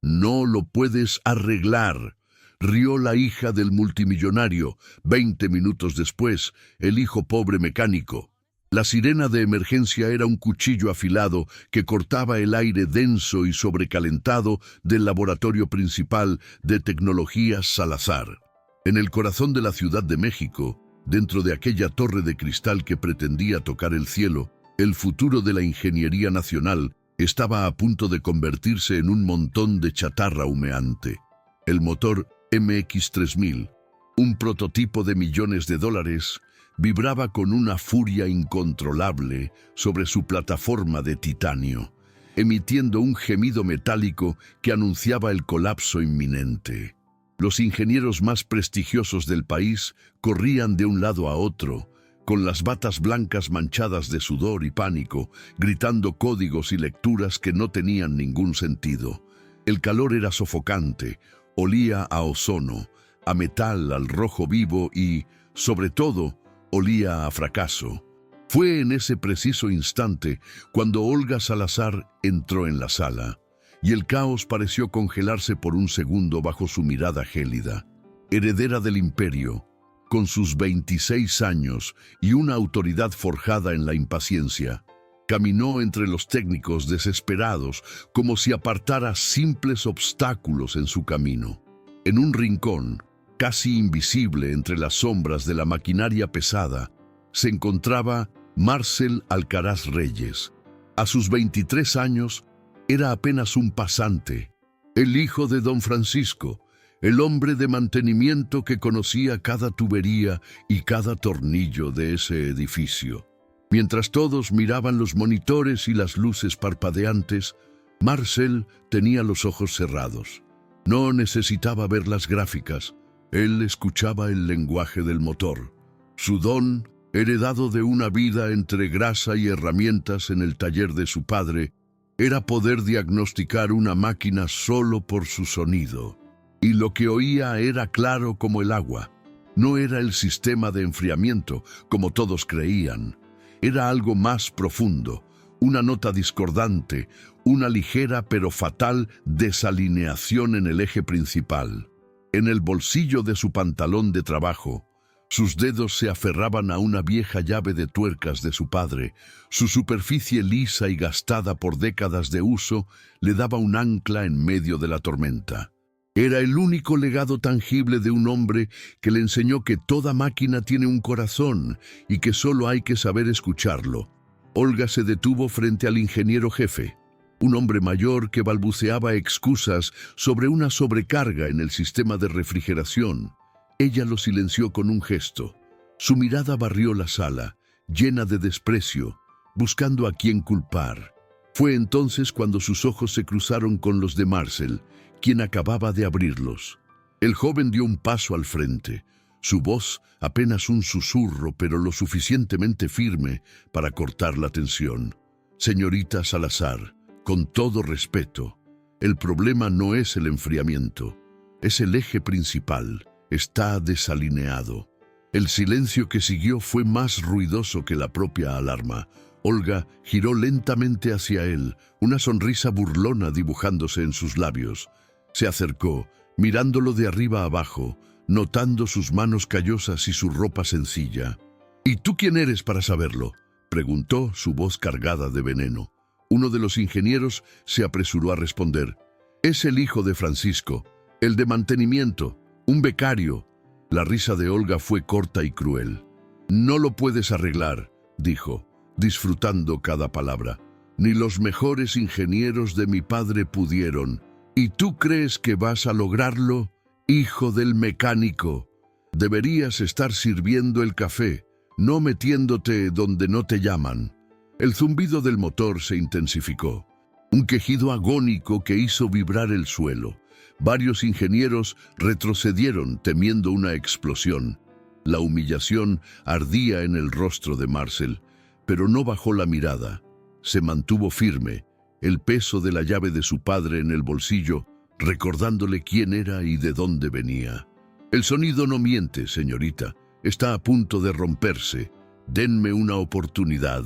No lo puedes arreglar, rió la hija del multimillonario. 20 minutos después, el hijo pobre mecánico. La sirena de emergencia era un cuchillo afilado que cortaba el aire denso y sobrecalentado del laboratorio principal de tecnologías Salazar. En el corazón de la Ciudad de México, dentro de aquella torre de cristal que pretendía tocar el cielo, el futuro de la ingeniería nacional estaba a punto de convertirse en un montón de chatarra humeante. El motor MX-3000, un prototipo de millones de dólares, vibraba con una furia incontrolable sobre su plataforma de titanio, emitiendo un gemido metálico que anunciaba el colapso inminente. Los ingenieros más prestigiosos del país corrían de un lado a otro, con las batas blancas manchadas de sudor y pánico, gritando códigos y lecturas que no tenían ningún sentido. El calor era sofocante, olía a ozono, a metal, al rojo vivo y, sobre todo, olía a fracaso. Fue en ese preciso instante cuando Olga Salazar entró en la sala, y el caos pareció congelarse por un segundo bajo su mirada gélida. Heredera del imperio, con sus 26 años y una autoridad forjada en la impaciencia, caminó entre los técnicos desesperados como si apartara simples obstáculos en su camino. En un rincón, casi invisible entre las sombras de la maquinaria pesada, se encontraba Marcel Alcaraz Reyes. A sus 23 años, era apenas un pasante, el hijo de don Francisco, el hombre de mantenimiento que conocía cada tubería y cada tornillo de ese edificio. Mientras todos miraban los monitores y las luces parpadeantes, Marcel tenía los ojos cerrados. No necesitaba ver las gráficas. Él escuchaba el lenguaje del motor. Su don, heredado de una vida entre grasa y herramientas en el taller de su padre, era poder diagnosticar una máquina solo por su sonido. Y lo que oía era claro como el agua. No era el sistema de enfriamiento, como todos creían. Era algo más profundo, una nota discordante, una ligera pero fatal desalineación en el eje principal. En el bolsillo de su pantalón de trabajo, sus dedos se aferraban a una vieja llave de tuercas de su padre. Su superficie lisa y gastada por décadas de uso le daba un ancla en medio de la tormenta. Era el único legado tangible de un hombre que le enseñó que toda máquina tiene un corazón y que solo hay que saber escucharlo. Olga se detuvo frente al ingeniero jefe, un hombre mayor que balbuceaba excusas sobre una sobrecarga en el sistema de refrigeración. Ella lo silenció con un gesto. Su mirada barrió la sala, llena de desprecio, buscando a quién culpar. Fue entonces cuando sus ojos se cruzaron con los de Marcel, quien acababa de abrirlos. El joven dio un paso al frente, su voz apenas un susurro, pero lo suficientemente firme para cortar la tensión. Señorita Salazar, con todo respeto, el problema no es el enfriamiento, es el eje principal. Está desalineado. El silencio que siguió fue más ruidoso que la propia alarma. Olga giró lentamente hacia él, una sonrisa burlona dibujándose en sus labios. Se acercó, mirándolo de arriba abajo, notando sus manos callosas y su ropa sencilla. «¿Y tú quién eres para saberlo?», preguntó, su voz cargada de veneno. Uno de los ingenieros se apresuró a responder. «Es el hijo de Francisco, el de mantenimiento, un becario». La risa de Olga fue corta y cruel. «No lo puedes arreglar», dijo, disfrutando cada palabra. «Ni los mejores ingenieros de mi padre pudieron. ¿Y tú crees que vas a lograrlo, hijo del mecánico? Deberías estar sirviendo el café, no metiéndote donde no te llaman». El zumbido del motor se intensificó, un quejido agónico que hizo vibrar el suelo. Varios ingenieros retrocedieron temiendo una explosión. La humillación ardía en el rostro de Marcel, pero no bajó la mirada. Se mantuvo firme, el peso de la llave de su padre en el bolsillo, recordándole quién era y de dónde venía. «El sonido no miente, señorita. Está a punto de romperse. Denme una oportunidad».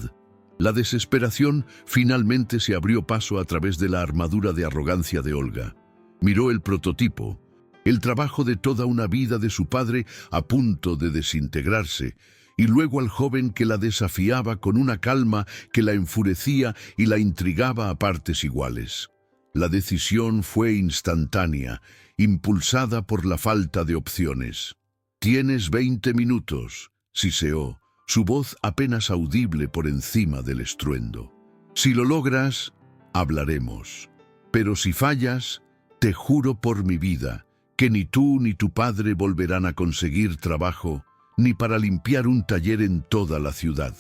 La desesperación finalmente se abrió paso a través de la armadura de arrogancia de Olga. Miró el prototipo, el trabajo de toda una vida de su padre a punto de desintegrarse, y luego al joven que la desafiaba con una calma que la enfurecía y la intrigaba a partes iguales. La decisión fue instantánea, impulsada por la falta de opciones. «Tienes 20 minutos», siseó, su voz apenas audible por encima del estruendo. «Si lo logras, hablaremos. Pero si fallas, te juro por mi vida que ni tú ni tu padre volverán a conseguir trabajo ni para limpiar un taller en toda la ciudad.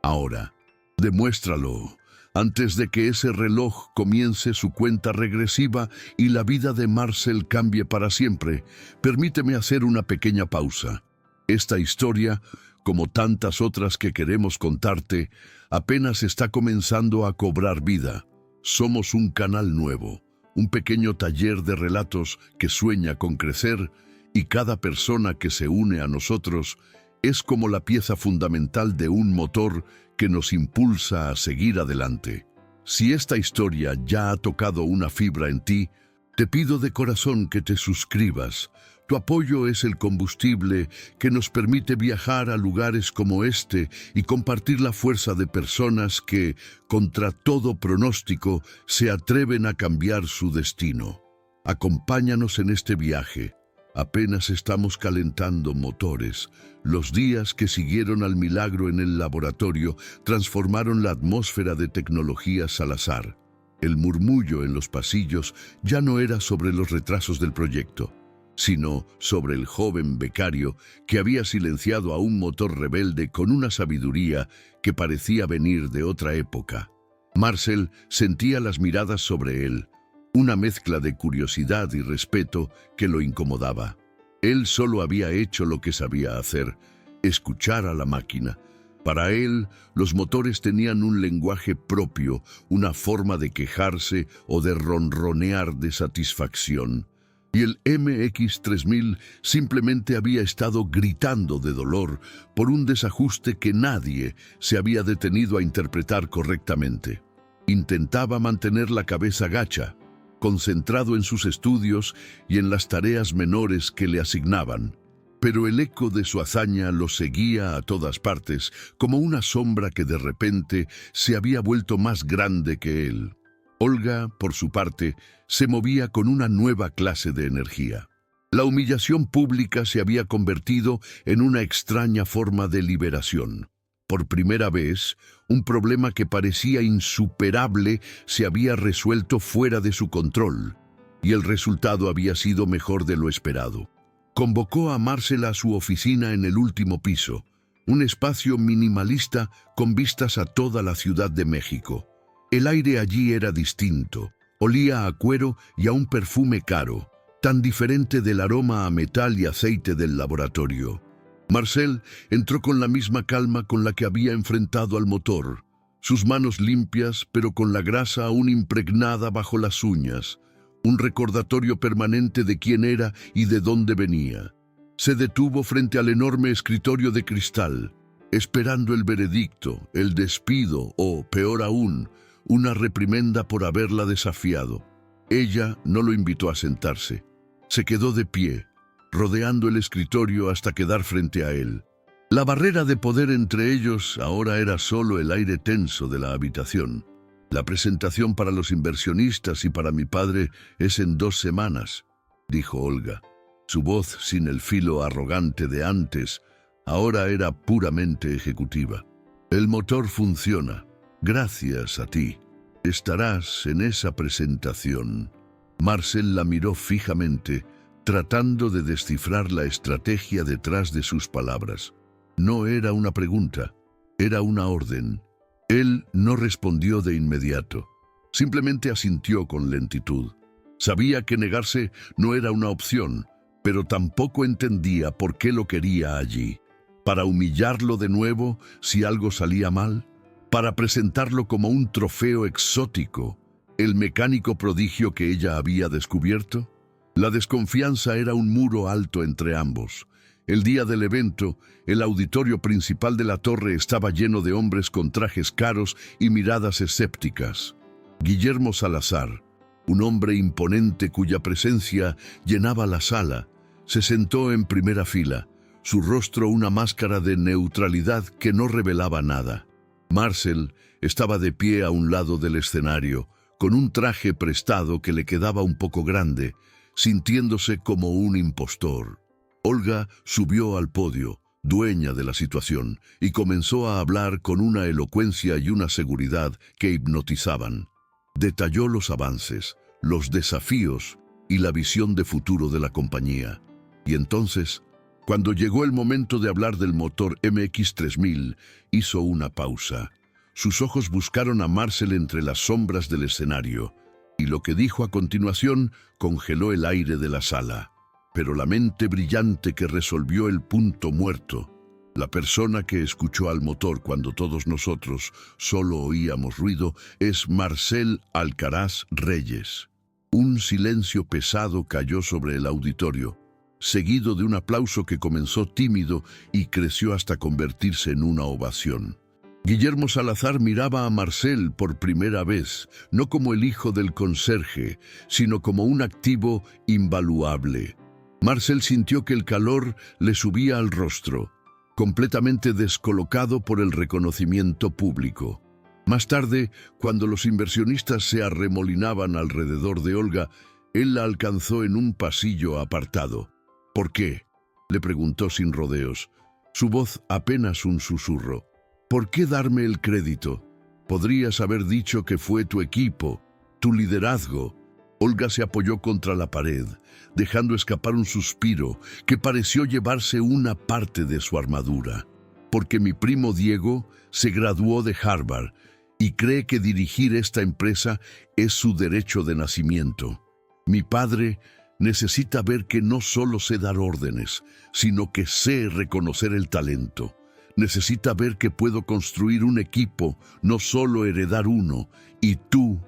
Ahora, demuéstralo, antes de que ese reloj comience su cuenta regresiva y la vida de Marcel cambie para siempre. Permíteme hacer una pequeña pausa. Esta historia, como tantas otras que queremos contarte, apenas está comenzando a cobrar vida. Somos un canal nuevo, un pequeño taller de relatos que sueña con crecer, y cada persona que se une a nosotros es como la pieza fundamental de un motor que nos impulsa a seguir adelante. Si esta historia ya ha tocado una fibra en ti, te pido de corazón que te suscribas. Tu apoyo es el combustible que nos permite viajar a lugares como este y compartir la fuerza de personas que, contra todo pronóstico, se atreven a cambiar su destino. Acompáñanos en este viaje. Apenas estamos calentando motores. Los días que siguieron al milagro en el laboratorio transformaron la atmósfera de tecnología Salazar. El murmullo en los pasillos ya no era sobre los retrasos del proyecto, sino sobre el joven becario que había silenciado a un motor rebelde con una sabiduría que parecía venir de otra época. Marcel sentía las miradas sobre él, una mezcla de curiosidad y respeto que lo incomodaba. Él solo había hecho lo que sabía hacer, escuchar a la máquina. Para él, los motores tenían un lenguaje propio, una forma de quejarse o de ronronear de satisfacción. Y el MX-3000 simplemente había estado gritando de dolor por un desajuste que nadie se había detenido a interpretar correctamente. Intentaba mantener la cabeza gacha, concentrado en sus estudios y en las tareas menores que le asignaban. Pero el eco de su hazaña lo seguía a todas partes, como una sombra que de repente se había vuelto más grande que él. Olga, por su parte, se movía con una nueva clase de energía. La humillación pública se había convertido en una extraña forma de liberación. Por primera vez, un problema que parecía insuperable se había resuelto fuera de su control, y el resultado había sido mejor de lo esperado. Convocó a Marcel a su oficina en el último piso, un espacio minimalista con vistas a toda la Ciudad de México. El aire allí era distinto, olía a cuero y a un perfume caro, tan diferente del aroma a metal y aceite del laboratorio. Marcel entró con la misma calma con la que había enfrentado al motor, sus manos limpias pero con la grasa aún impregnada bajo las uñas, un recordatorio permanente de quién era y de dónde venía. Se detuvo frente al enorme escritorio de cristal, esperando el veredicto, el despido o, peor aún, una reprimenda por haberla desafiado. Ella no lo invitó a sentarse. Se quedó de pie, rodeando el escritorio hasta quedar frente a él. La barrera de poder entre ellos ahora era solo el aire tenso de la habitación. «La presentación para los inversionistas y para mi padre es en 2 semanas», dijo Olga. Su voz, sin el filo arrogante de antes, ahora era puramente ejecutiva. «El motor funciona. Gracias a ti. Estarás en esa presentación». Marcel la miró fijamente, tratando de descifrar la estrategia detrás de sus palabras. No era una pregunta, era una orden. Él no respondió de inmediato, simplemente asintió con lentitud. Sabía que negarse no era una opción, pero tampoco entendía por qué lo quería allí. ¿Para humillarlo de nuevo si algo salía mal? ¿Para presentarlo como un trofeo exótico, el mecánico prodigio que ella había descubierto? La desconfianza era un muro alto entre ambos. El día del evento, el auditorio principal de la torre estaba lleno de hombres con trajes caros y miradas escépticas. Guillermo Salazar, Un hombre imponente cuya presencia llenaba la sala. Se sentó en primera fila, su rostro una máscara de neutralidad que no revelaba nada. Marcel estaba de pie a un lado del escenario, con un traje prestado que le quedaba un poco grande, sintiéndose como un impostor. Olga subió al podio, dueña de la situación, y comenzó a hablar con una elocuencia y una seguridad que hipnotizaban. Detalló los avances, los desafíos y la visión de futuro de la compañía. Y entonces, cuando llegó el momento de hablar del motor MX-3000, hizo una pausa. Sus ojos buscaron a Marcel entre las sombras del escenario, y lo que dijo a continuación congeló el aire de la sala. Pero la mente brillante que resolvió el punto muerto, la persona que escuchó al motor cuando todos nosotros solo oíamos ruido, es Marcel Alcaraz Reyes. Un silencio pesado cayó sobre el auditorio, seguido de un aplauso que comenzó tímido y creció hasta convertirse en una ovación. Guillermo Salazar miraba a Marcel por primera vez, no como el hijo del conserje, sino como un activo invaluable. Marcel sintió que el calor le subía al rostro, completamente descolocado por el reconocimiento público. Más tarde, cuando los inversionistas se arremolinaban alrededor de Olga, él la alcanzó en un pasillo apartado. ¿Por qué?, le preguntó sin rodeos, su voz apenas un susurro. ¿Por qué darme el crédito? Podrías haber dicho que fue tu equipo, tu liderazgo. Olga se apoyó contra la pared, dejando escapar un suspiro que pareció llevarse una parte de su armadura. Porque mi primo Diego se graduó de Harvard y cree que dirigir esta empresa es su derecho de nacimiento. Mi padre necesita ver que no solo sé dar órdenes, sino que sé reconocer el talento. Necesita ver que puedo construir un equipo, no solo heredar uno, y tú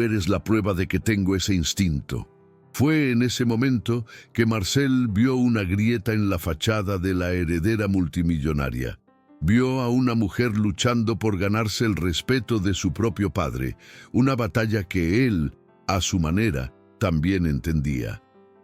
eres la prueba de que tengo ese instinto. Fue en ese momento que Marcel vio una grieta en la fachada de la heredera multimillonaria. Vio a una mujer luchando por ganarse el respeto de su propio padre, una batalla que él, a su manera, también entendía.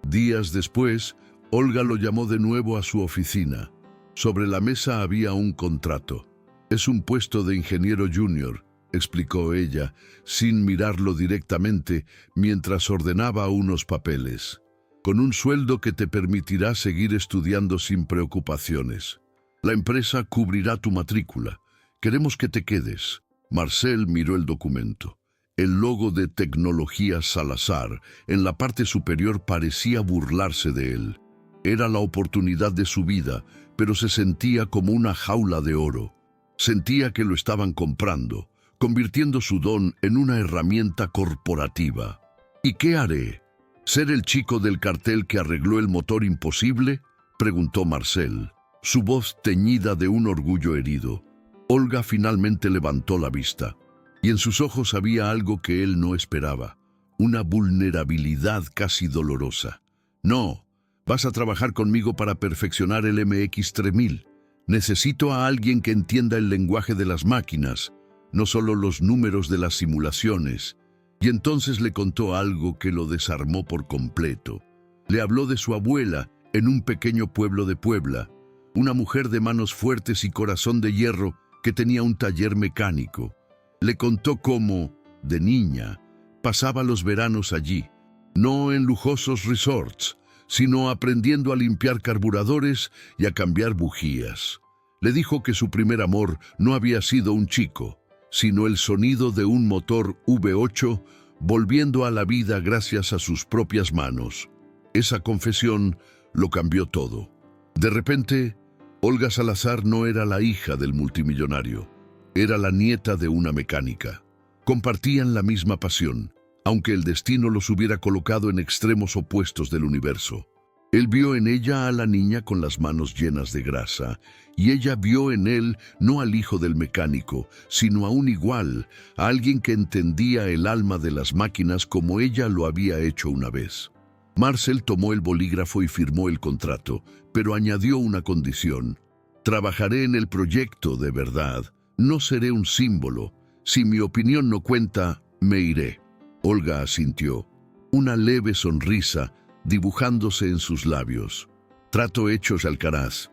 Días después, Olga lo llamó de nuevo a su oficina. Sobre la mesa había un contrato. Es un puesto de ingeniero junior, explicó ella, sin mirarlo directamente, mientras ordenaba unos papeles. Con un sueldo que te permitirá seguir estudiando sin preocupaciones. La empresa cubrirá tu matrícula. Queremos que te quedes. Marcel miró el documento. El logo de Tecnología Salazar en la parte superior parecía burlarse de él. Era la oportunidad de su vida, pero se sentía como una jaula de oro. Sentía que lo estaban comprando, convirtiendo su don en una herramienta corporativa. ¿Y qué haré? ¿Ser el chico del cartel que arregló el motor imposible?, preguntó Marcel, su voz teñida de un orgullo herido. Olga finalmente levantó la vista, y en sus ojos había algo que él no esperaba, una vulnerabilidad casi dolorosa. No. Vas a trabajar conmigo para perfeccionar el MX-3000. Necesito a alguien que entienda el lenguaje de las máquinas, no solo los números de las simulaciones. Y entonces le contó algo que lo desarmó por completo. Le habló de su abuela en un pequeño pueblo de Puebla, una mujer de manos fuertes y corazón de hierro que tenía un taller mecánico. Le contó cómo, de niña, pasaba los veranos allí, no en lujosos resorts, sino aprendiendo a limpiar carburadores y a cambiar bujías. Le dijo que su primer amor no había sido un chico, sino el sonido de un motor V8 volviendo a la vida gracias a sus propias manos. Esa confesión lo cambió todo. De repente, Olga Salazar no era la hija del multimillonario, era la nieta de una mecánica. Compartían la misma pasión, aunque el destino los hubiera colocado en extremos opuestos del universo. Él vio en ella a la niña con las manos llenas de grasa, y ella vio en él no al hijo del mecánico, sino a un igual, a alguien que entendía el alma de las máquinas como ella lo había hecho una vez. Marcel tomó el bolígrafo y firmó el contrato, pero añadió una condición. Trabajaré en el proyecto de verdad, no seré un símbolo. Si mi opinión no cuenta, me iré. Olga asintió, una leve sonrisa dibujándose en sus labios. Trato hecho, Alcaraz.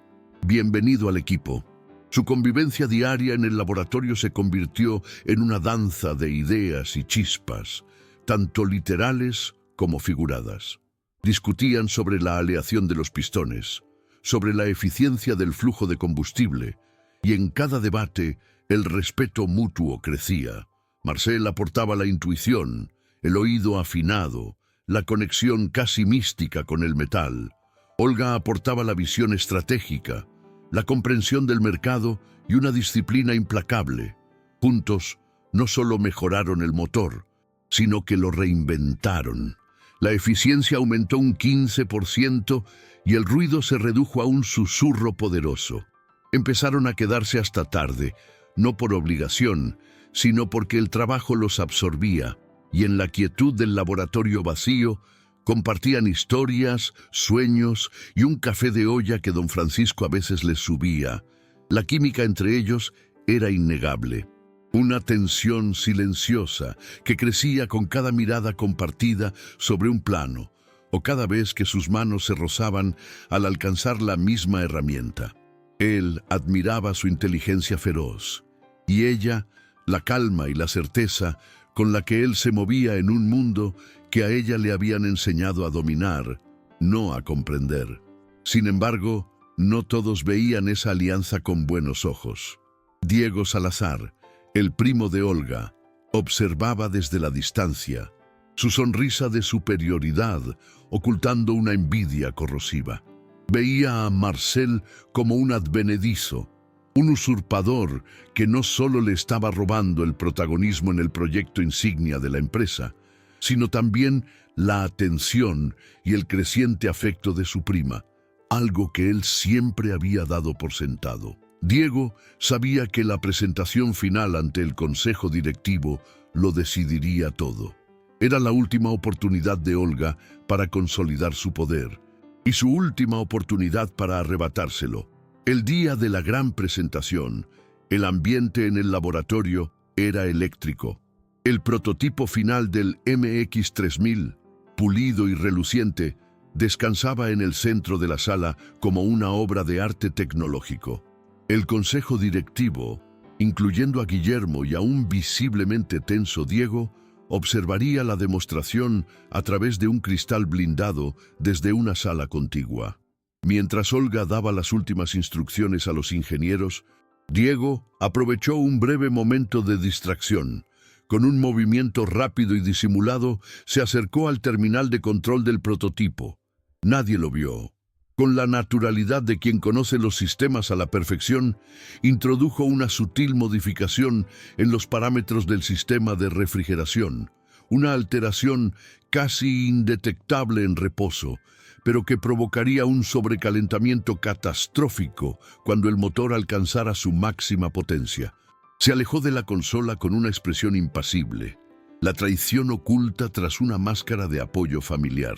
Bienvenido al equipo. Su convivencia diaria en el laboratorio se convirtió en una danza de ideas y chispas, tanto literales como figuradas. Discutían sobre la aleación de los pistones, sobre la eficiencia del flujo de combustible, y en cada debate el respeto mutuo crecía. Marcel aportaba la intuición, el oído afinado, la conexión casi mística con el metal. Olga aportaba la visión estratégica, la comprensión del mercado y una disciplina implacable. Juntos, no solo mejoraron el motor, sino que lo reinventaron. La eficiencia aumentó un 15% y el ruido se redujo a un susurro poderoso. Empezaron a quedarse hasta tarde, no por obligación, sino porque el trabajo los absorbía, y en la quietud del laboratorio vacío, compartían historias, sueños y un café de olla que don Francisco a veces les subía. La química entre ellos era innegable. Una tensión silenciosa que crecía con cada mirada compartida sobre un plano, o cada vez que sus manos se rozaban al alcanzar la misma herramienta. Él admiraba su inteligencia feroz, y ella, la calma y la certeza con la que él se movía en un mundo que a ella le habían enseñado a dominar, no a comprender. Sin embargo, no todos veían esa alianza con buenos ojos. Diego Salazar, el primo de Olga, observaba desde la distancia, su sonrisa de superioridad ocultando una envidia corrosiva. Veía a Marcel como un advenedizo, un usurpador que no solo le estaba robando el protagonismo en el proyecto insignia de la empresa, sino también la atención y el creciente afecto de su prima, algo que él siempre había dado por sentado. Diego sabía que la presentación final ante el consejo directivo lo decidiría todo. Era la última oportunidad de Olga para consolidar su poder, y su última oportunidad para arrebatárselo. El día de la gran presentación, el ambiente en el laboratorio era eléctrico. El prototipo final del MX-3000, pulido y reluciente, descansaba en el centro de la sala como una obra de arte tecnológico. El consejo directivo, incluyendo a Guillermo y a un visiblemente tenso Diego, observaría la demostración a través de un cristal blindado desde una sala contigua. Mientras Olga daba las últimas instrucciones a los ingenieros, Diego aprovechó un breve momento de distracción. Con un movimiento rápido y disimulado, se acercó al terminal de control del prototipo. Nadie lo vio. Con la naturalidad de quien conoce los sistemas a la perfección, introdujo una sutil modificación en los parámetros del sistema de refrigeración, una alteración casi indetectable en reposo, pero que provocaría un sobrecalentamiento catastrófico cuando el motor alcanzara su máxima potencia. Se alejó de la consola con una expresión impasible, la traición oculta tras una máscara de apoyo familiar.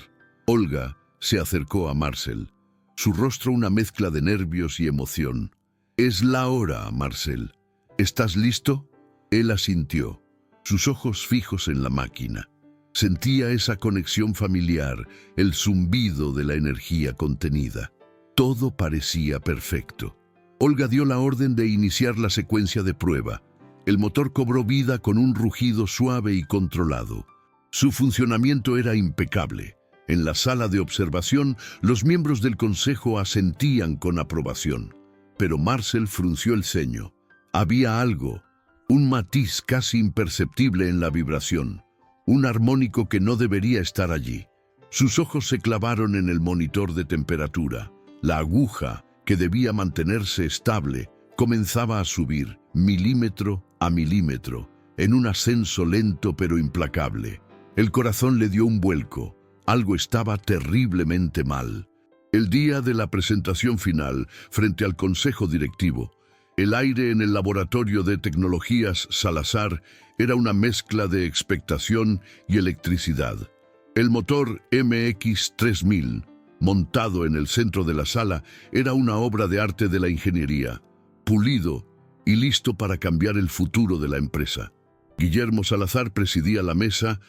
Olga se acercó a Marcel, su rostro una mezcla de nervios y emoción. «Es la hora, Marcel. ¿Estás listo?» Él asintió, sus ojos fijos en la máquina. Sentía esa conexión familiar, el zumbido de la energía contenida. Todo parecía perfecto. Olga dio la orden de iniciar la secuencia de prueba. El motor cobró vida con un rugido suave y controlado. Su funcionamiento era impecable. En la sala de observación, los miembros del consejo asentían con aprobación. Pero Marcel frunció el ceño. Había algo, un matiz casi imperceptible en la vibración, un armónico que no debería estar allí. Sus ojos se clavaron en el monitor de temperatura. La aguja, que debía mantenerse estable, comenzaba a subir, milímetro a milímetro, en un ascenso lento pero implacable. El corazón le dio un vuelco. Algo estaba terriblemente mal. El día de la presentación final, frente al consejo directivo, el aire en el laboratorio de tecnologías Salazar era una mezcla de expectación y electricidad. El motor MX-3000, montado en el centro de la sala, era una obra de arte de la ingeniería, pulido y listo para cambiar el futuro de la empresa. Guillermo Salazar presidía la mesa,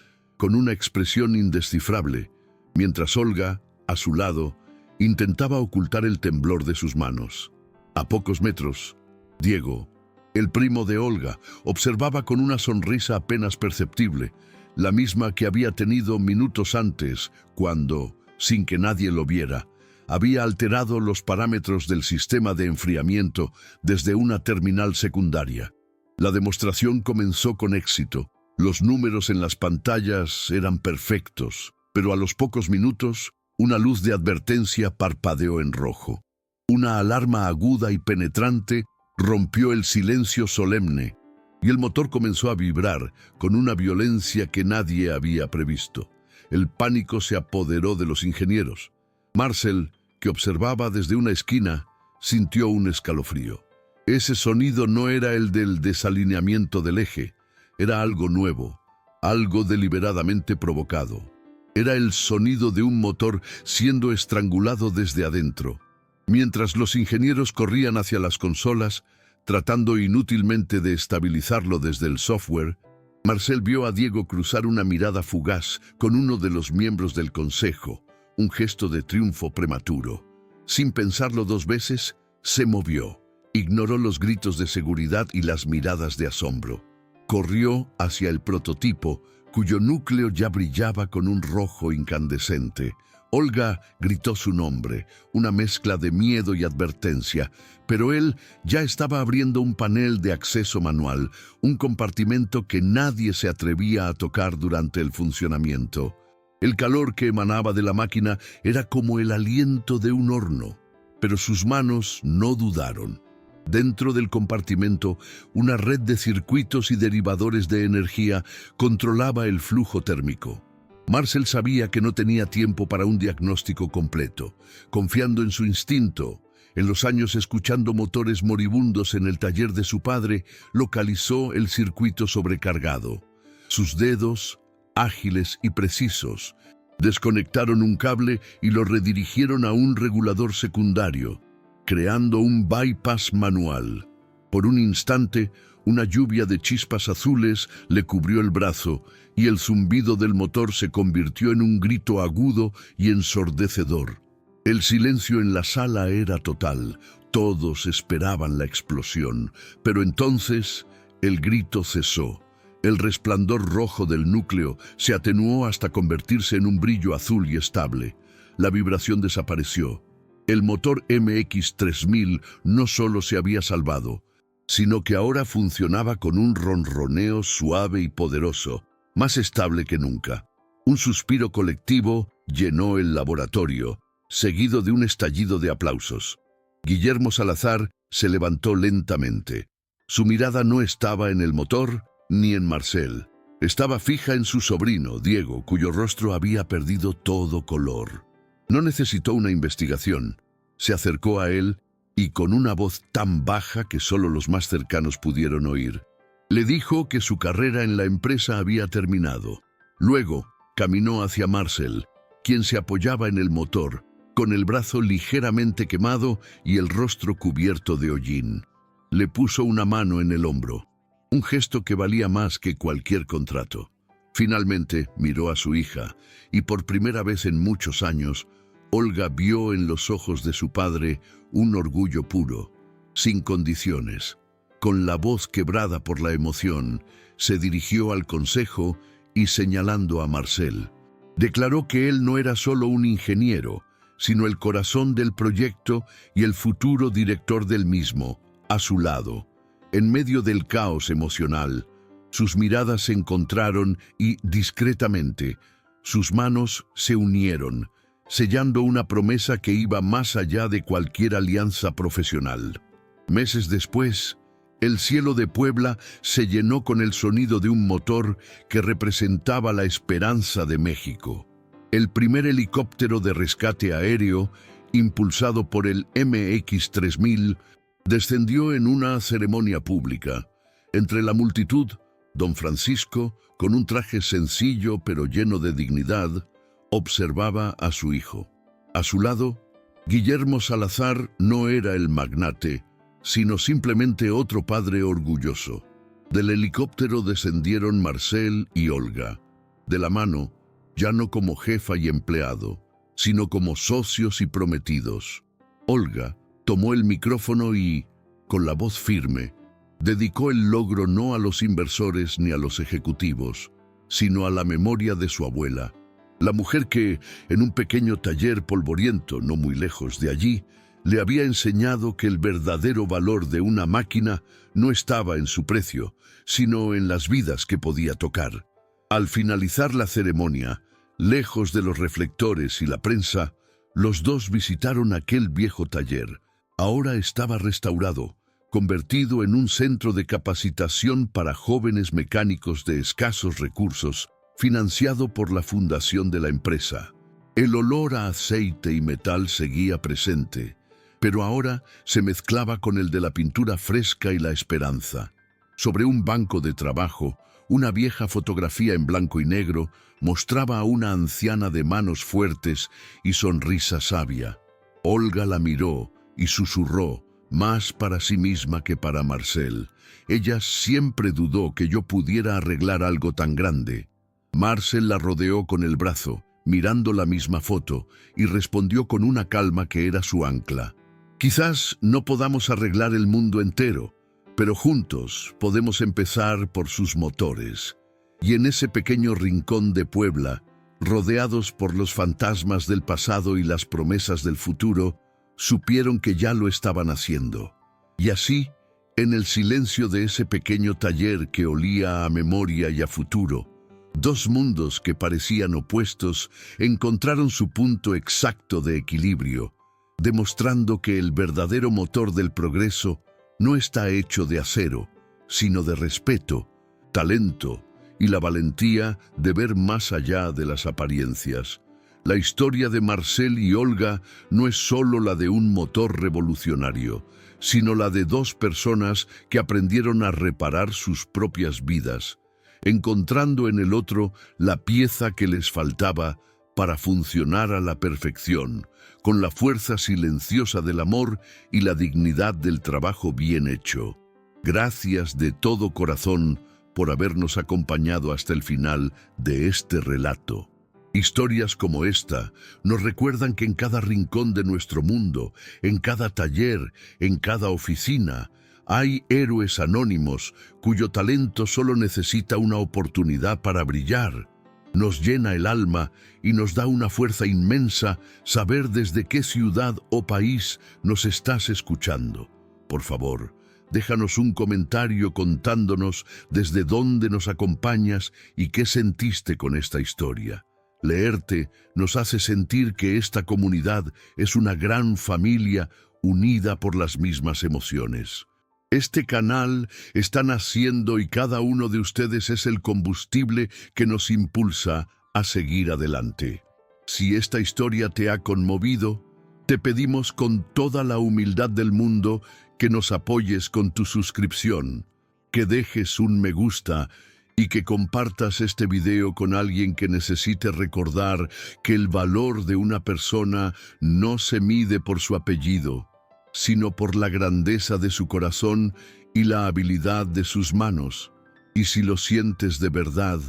con una expresión indescifrable, mientras Olga, a su lado, intentaba ocultar el temblor de sus manos. A pocos metros, Diego, el primo de Olga, observaba con una sonrisa apenas perceptible, la misma que había tenido minutos antes, cuando, sin que nadie lo viera, había alterado los parámetros del sistema de enfriamiento desde una terminal secundaria. La demostración comenzó con éxito. Los números en las pantallas eran perfectos, pero a los pocos minutos, una luz de advertencia parpadeó en rojo. Una alarma aguda y penetrante rompió el silencio solemne, y el motor comenzó a vibrar con una violencia que nadie había previsto. El pánico se apoderó de los ingenieros. Marcel, que observaba desde una esquina, sintió un escalofrío. Ese sonido no era el del desalineamiento del eje, era algo nuevo, algo deliberadamente provocado. Era el sonido de un motor siendo estrangulado desde adentro. Mientras los ingenieros corrían hacia las consolas, tratando inútilmente de estabilizarlo desde el software, Marcel vio a Diego cruzar una mirada fugaz con uno de los miembros del consejo, un gesto de triunfo prematuro. Sin pensarlo dos veces, se movió. Ignoró los gritos de seguridad y las miradas de asombro. Corrió hacia el prototipo, cuyo núcleo ya brillaba con un rojo incandescente. Olga gritó su nombre, una mezcla de miedo y advertencia, pero él ya estaba abriendo un panel de acceso manual, un compartimento que nadie se atrevía a tocar durante el funcionamiento. El calor que emanaba de la máquina era como el aliento de un horno, pero sus manos no dudaron. Dentro del compartimento, una red de circuitos y derivadores de energía controlaba el flujo térmico. Marcel sabía que no tenía tiempo para un diagnóstico completo. Confiando en su instinto, en los años escuchando motores moribundos en el taller de su padre, localizó el circuito sobrecargado. Sus dedos, ágiles y precisos, desconectaron un cable y lo redirigieron a un regulador secundario, creando un bypass manual. Por un instante, una lluvia de chispas azules le cubrió el brazo y el zumbido del motor se convirtió en un grito agudo y ensordecedor. El silencio en la sala era total. Todos esperaban la explosión, pero entonces el grito cesó. El resplandor rojo del núcleo se atenuó hasta convertirse en un brillo azul y estable. La vibración desapareció. El motor MX-3000 no solo se había salvado, sino que ahora funcionaba con un ronroneo suave y poderoso, más estable que nunca. Un suspiro colectivo llenó el laboratorio, seguido de un estallido de aplausos. Guillermo Salazar se levantó lentamente. Su mirada no estaba en el motor ni en Marcel. Estaba fija en su sobrino, Diego, cuyo rostro había perdido todo color. No necesitó una investigación. Se acercó a él y con una voz tan baja que solo los más cercanos pudieron oír, le dijo que su carrera en la empresa había terminado. Luego caminó hacia Marcel, quien se apoyaba en el motor, con el brazo ligeramente quemado y el rostro cubierto de hollín. Le puso una mano en el hombro, un gesto que valía más que cualquier contrato. Finalmente miró a su hija, y por primera vez en muchos años, Olga vio en los ojos de su padre un orgullo puro, sin condiciones. Con la voz quebrada por la emoción, se dirigió al consejo y señalando a Marcel, declaró que él no era solo un ingeniero, sino el corazón del proyecto y el futuro director del mismo, a su lado. En medio del caos emocional, sus miradas se encontraron y, discretamente, sus manos se unieron, sellando una promesa que iba más allá de cualquier alianza profesional. Meses después, el cielo de Puebla se llenó con el sonido de un motor que representaba la esperanza de México. El primer helicóptero de rescate aéreo, impulsado por el MX-3000, descendió en una ceremonia pública. Entre la multitud, don Francisco, con un traje sencillo pero lleno de dignidad, observaba a su hijo. A su lado, Guillermo Salazar no era el magnate, sino simplemente otro padre orgulloso. Del helicóptero descendieron Marcel y Olga. de la mano, ya no como jefa y empleado, sino como socios y prometidos. Olga tomó el micrófono y, con la voz firme, dedicó el logro no a los inversores ni a los ejecutivos, sino a la memoria de su abuela, la mujer que, en un pequeño taller polvoriento no muy lejos de allí, le había enseñado que el verdadero valor de una máquina no estaba en su precio, sino en las vidas que podía tocar. Al finalizar la ceremonia, lejos de los reflectores y la prensa, los dos visitaron aquel viejo taller. Ahora estaba restaurado, convertido en un centro de capacitación para jóvenes mecánicos de escasos recursos, financiado por la fundación de la empresa. El olor a aceite y metal seguía presente, pero ahora se mezclaba con el de la pintura fresca y la esperanza. Sobre un banco de trabajo, una vieja fotografía en blanco y negro mostraba a una anciana de manos fuertes y sonrisa sabia. Olga la miró y susurró, más para sí misma que para Marcel. Ella siempre dudó que yo pudiera arreglar algo tan grande. Marcel la rodeó con el brazo, mirando la misma foto, y respondió con una calma que era su ancla. Quizás no podamos arreglar el mundo entero, pero juntos podemos empezar por sus motores. Y en ese pequeño rincón de Puebla, rodeados por los fantasmas del pasado y las promesas del futuro, supieron que ya lo estaban haciendo. Y así, en el silencio de ese pequeño taller que olía a memoria y a futuro, dos mundos que parecían opuestos encontraron su punto exacto de equilibrio, demostrando que el verdadero motor del progreso no está hecho de acero, sino de respeto, talento y la valentía de ver más allá de las apariencias. La historia de Marcel y Olga no es solo la de un motor revolucionario, sino la de dos personas que aprendieron a reparar sus propias vidas, encontrando en el otro la pieza que les faltaba para funcionar a la perfección, con la fuerza silenciosa del amor y la dignidad del trabajo bien hecho. Gracias de todo corazón por habernos acompañado hasta el final de este relato. Historias como esta nos recuerdan que en cada rincón de nuestro mundo, en cada taller, en cada oficina, hay héroes anónimos cuyo talento solo necesita una oportunidad para brillar. Nos llena el alma y nos da una fuerza inmensa saber desde qué ciudad o país nos estás escuchando. Por favor, déjanos un comentario contándonos desde dónde nos acompañas y qué sentiste con esta historia. Leerte nos hace sentir que esta comunidad es una gran familia unida por las mismas emociones. Este canal está naciendo y cada uno de ustedes es el combustible que nos impulsa a seguir adelante. Si esta historia te ha conmovido, te pedimos con toda la humildad del mundo que nos apoyes con tu suscripción, que dejes un me gusta y que compartas este video con alguien que necesite recordar que el valor de una persona no se mide por su apellido, sino por la grandeza de su corazón y la habilidad de sus manos. Y si lo sientes de verdad,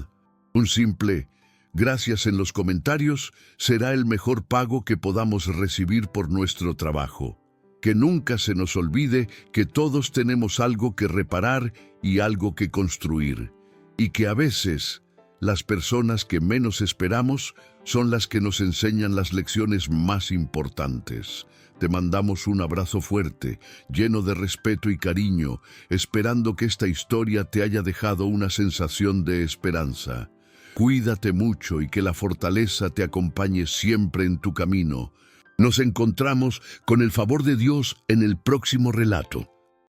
un simple gracias en los comentarios será el mejor pago que podamos recibir por nuestro trabajo. Que nunca se nos olvide que todos tenemos algo que reparar y algo que construir, y que a veces las personas que menos esperamos son las que nos enseñan las lecciones más importantes. Te mandamos un abrazo fuerte, lleno de respeto y cariño, esperando que esta historia te haya dejado una sensación de esperanza. Cuídate mucho y que la fortaleza te acompañe siempre en tu camino. Nos encontramos con el favor de Dios en el próximo relato.